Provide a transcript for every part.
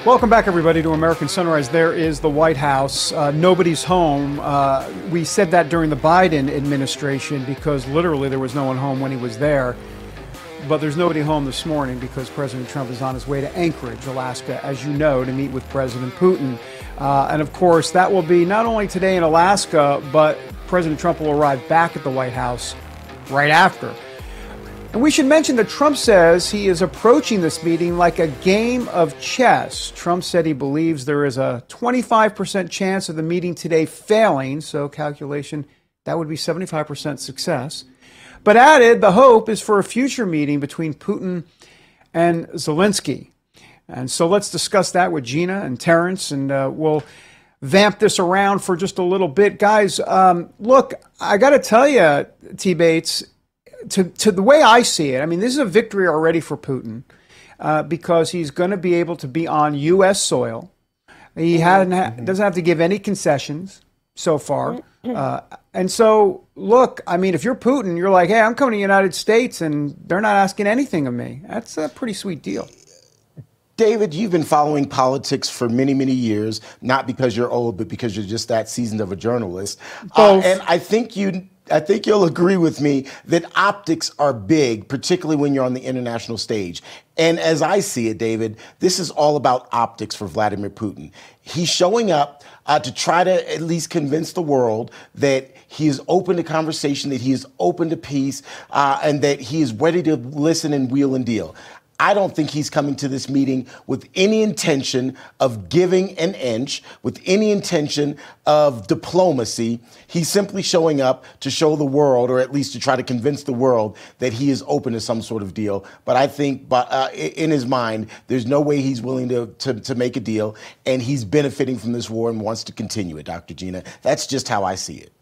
Welcome back, everybody, to American Sunrise. There is the White House. Nobody's home. We said that during the Biden administration because literally there was no one home when he was there. But there's nobody home this morning because President Trump is on his way to Anchorage, Alaska, as you know, to meet with President Putin. And of course, that will be not only today in Alaska, but President Trump will arrive back at the White House right after. And we should mention that Trump says he is approaching this meeting like a game of chess. Trump said he believes there is a 25% chance of the meeting today failing, so calculation, that would be 75% success. But added, the hope is for a future meeting between Putin and Zelensky. And so let's discuss that with Gina and Terrence, and we'll vamp this around for just a little bit. Guys, look, I got to tell you, T-Bates, to the way I see it, I mean, this is a victory already for Putin because he's going to be able to be on U.S. soil. He doesn't have to give any concessions so far. And so, look, I mean, if you're Putin, you're like, hey, I'm coming to the United States and they're not asking anything of me. That's a pretty sweet deal. David, you've been following politics for many, many years, not because you're old, but because you're just that seasoned of a journalist. And I think you'll agree with me that optics are big, particularly when you're on the international stage. And as I see it, David, this is all about optics for Vladimir Putin. He's showing up to try to at least convince the world that he is open to conversation, that he is open to peace, and that he is ready to listen and wheel and deal. I don't think he's coming to this meeting with any intention of giving an inch, with any intention of diplomacy. He's simply showing up to show the world, or at least to try to convince the world, that he is open to some sort of deal. But I think in his mind, there's no way he's willing to make a deal, and he's benefiting from this war and wants to continue it, Dr. Gina. That's just how I see it.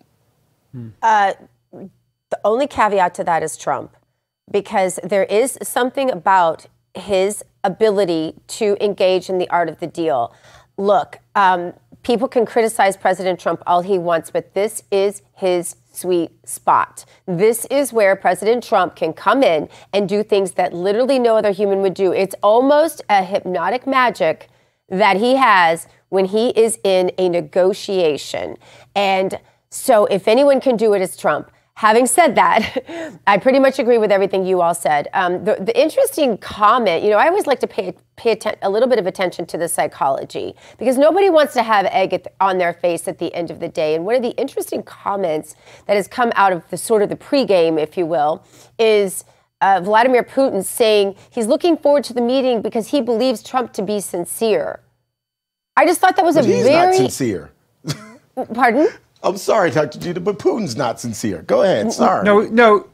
The only caveat to that is Trump. Because there is something about his ability to engage in the art of the deal. Look, people can criticize President Trump all he wants, but this is his sweet spot. This is where President Trump can come in and do things that literally no other human would do. It's almost a hypnotic magic that he has when he is in a negotiation. And so if anyone can do it, it's Trump. Having said that, I pretty much agree with everything you all said. The interesting comment, I always like to pay a little bit of attention to the psychology because nobody wants to have egg on their face at the end of the day. And one of the interesting comments that has come out of the sort of the pregame, if you will, is Vladimir Putin saying he's looking forward to the meeting because he believes Trump to be sincere. I just thought that was He's not sincere. Pardon? I'm sorry, Dr. Gina, but Putin's not sincere. Go ahead. Sorry. No,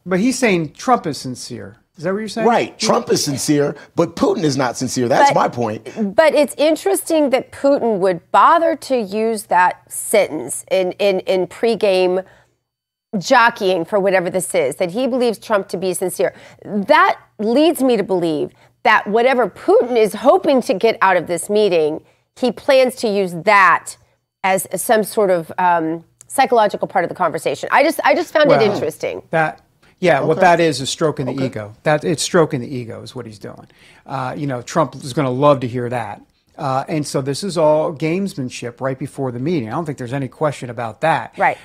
but he's saying Trump is sincere. Is that what you're saying? Right. Trump is sincere, but Putin is not sincere. That's my point. But it's interesting that Putin would bother to use that sentence in pregame jockeying for whatever this is, that he believes Trump to be sincere. That leads me to believe that whatever Putin is hoping to get out of this meeting, he plans to use that as some sort of psychological part of the conversation. I just found it interesting. What that is stroking the ego. It's stroking the ego is what he's doing. Trump is going to love to hear that. And so this is all gamesmanship right before the meeting. I don't think there's any question about that. Right.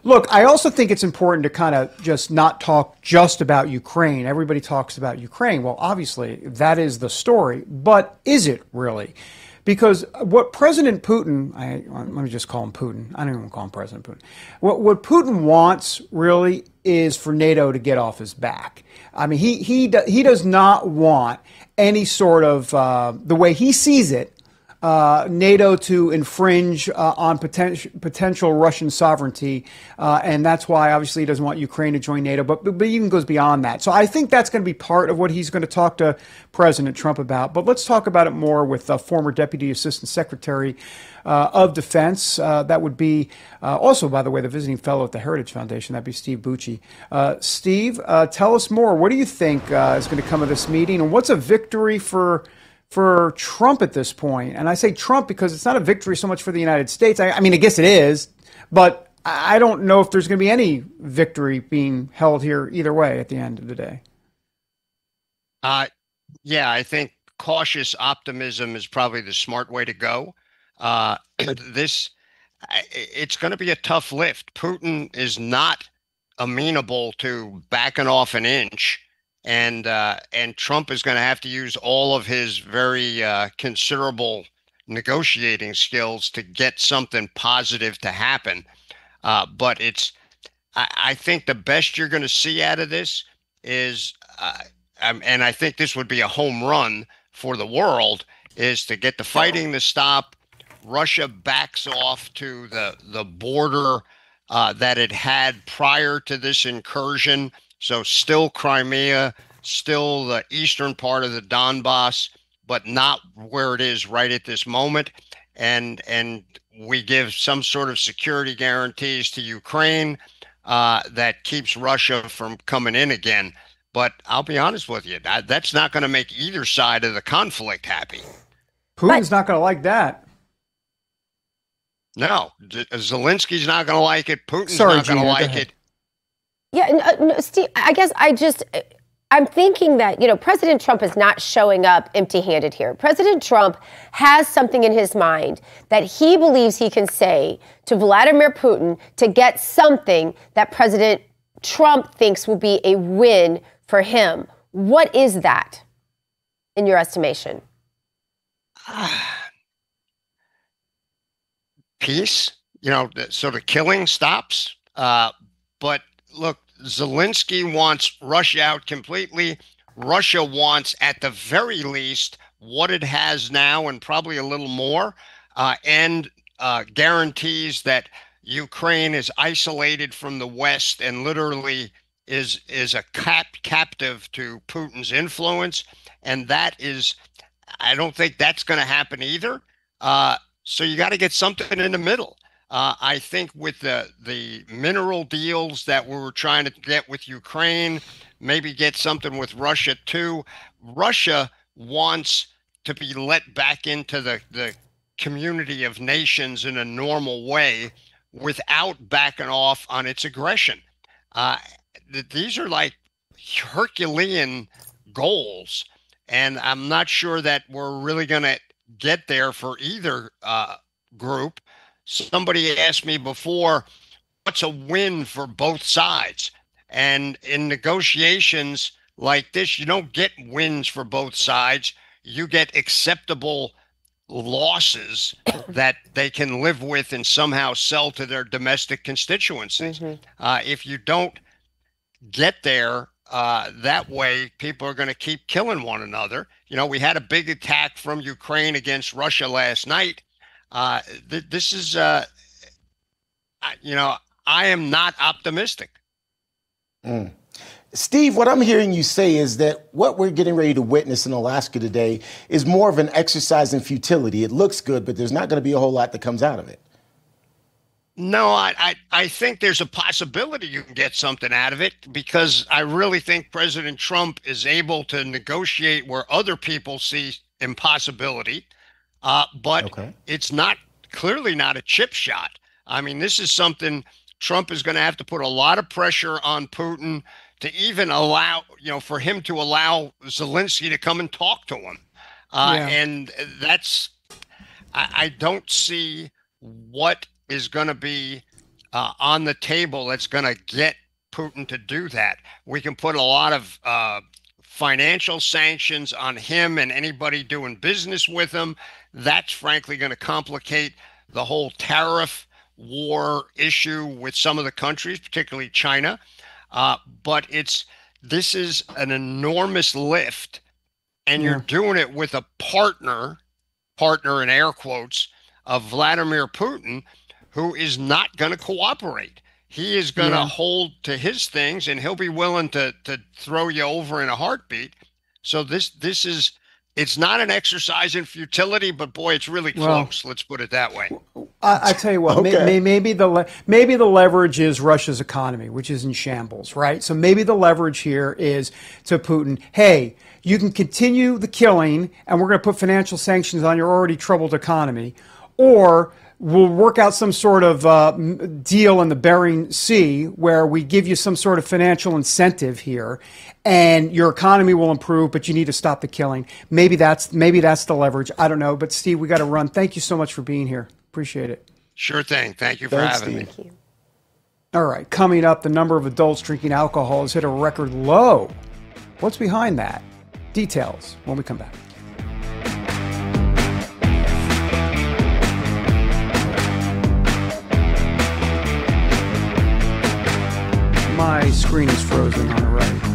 Look, I also think it's important to kind of just not talk just about Ukraine. Everybody talks about Ukraine. Well, obviously, that is the story. But is it really? Because what President Putin, let me just call him Putin. I don't even call him President Putin. What Putin wants really is for NATO to get off his back. I mean, he does not want any sort of, the way he sees it, NATO to infringe on potential Russian sovereignty. And that's why, obviously, he doesn't want Ukraine to join NATO, but even goes beyond that. So I think that's going to be part of what he's going to talk to President Trump about. But let's talk about it more with former Deputy Assistant Secretary of Defense. That would be also, by the way, the visiting fellow at the Heritage Foundation. That'd be Steve Bucci. Steve, tell us more. What do you think is going to come of this meeting? And what's a victory for Trump at this point? And I say Trump because it's not a victory so much for the United States. I mean, I guess it is, but I don't know if there's going to be any victory being held here either way at the end of the day. Yeah, I think cautious optimism is probably the smart way to go. It's going to be a tough lift. Putin is not amenable to backing off an inch, and Trump is going to have to use all of his very considerable negotiating skills to get something positive to happen. But I think the best you're going to see out of this is, and I think this would be a home run for the world, is to get the fighting to stop. Russia backs off to the border that it had prior to this incursion. So still Crimea, still the eastern part of the Donbass, but not where it is right at this moment. And we give some sort of security guarantees to Ukraine that keeps Russia from coming in again. But I'll be honest with you, that's not going to make either side of the conflict happy. Putin's not going to like that. No, Zelensky's not going to like it. Putin's not going to like it. Yeah, no, Steve, I guess I'm thinking that, President Trump is not showing up empty-handed here. President Trump has something in his mind that he believes he can say to Vladimir Putin to get something that President Trump thinks will be a win for him. What is that, in your estimation? Peace, so the killing stops. But look, Zelensky wants Russia out completely. Russia wants, at the very least, what it has now and probably a little more, and guarantees that Ukraine is isolated from the West and literally is a captive to Putin's influence. And I don't think that's going to happen either. So you got to get something in the middle. I think with the mineral deals that we were trying to get with Ukraine, maybe get something with Russia too. Russia wants to be let back into the community of nations in a normal way without backing off on its aggression. These are like Herculean goals, and I'm not sure that we're really going to get there for either group. Somebody asked me before, what's a win for both sides? And in negotiations like this, you don't get wins for both sides. You get acceptable losses that they can live with and somehow sell to their domestic constituencies. If you don't get there that way, people are going to keep killing one another. We had a big attack from Ukraine against Russia last night. This is, I am not optimistic. Steve, what I'm hearing you say is that what we're getting ready to witness in Alaska today is more of an exercise in futility. It looks good, but there's not going to be a whole lot that comes out of it. No, I think there's a possibility you can get something out of it, because I really think President Trump is able to negotiate where other people see impossibility. But It's clearly not a chip shot. I mean, this is something Trump is going to have to put a lot of pressure on Putin to even allow, for him to allow Zelensky to come and talk to him. And I don't see what is going to be on the table that's going to get Putin to do that. We can put a lot of financial sanctions on him and anybody doing business with him. That's frankly going to complicate the whole tariff war issue with some of the countries, particularly China. But this is an enormous lift, and you're doing it with a partner in air quotes, of Vladimir Putin, who is not going to cooperate. He is going to hold to his things, and he'll be willing to throw you over in a heartbeat. So it's not an exercise in futility, but boy, it's really close. Let's put it that way. I tell you what, maybe the leverage is Russia's economy, which is in shambles, right? So maybe the leverage here is to Putin, hey, you can continue the killing, and we're going to put financial sanctions on your already troubled economy, or we'll work out some sort of deal in the Bering Sea where we give you some sort of financial incentive here, and your economy will improve, but you need to stop the killing. Maybe that's the leverage. I don't know. But Steve, we got to run. Thank you so much for being here. Appreciate it. Sure thing. Thank you for having me. Thank you. All right. Coming up, the number of adults drinking alcohol has hit a record low. What's behind that? Details when we come back. My screen is frozen on the right.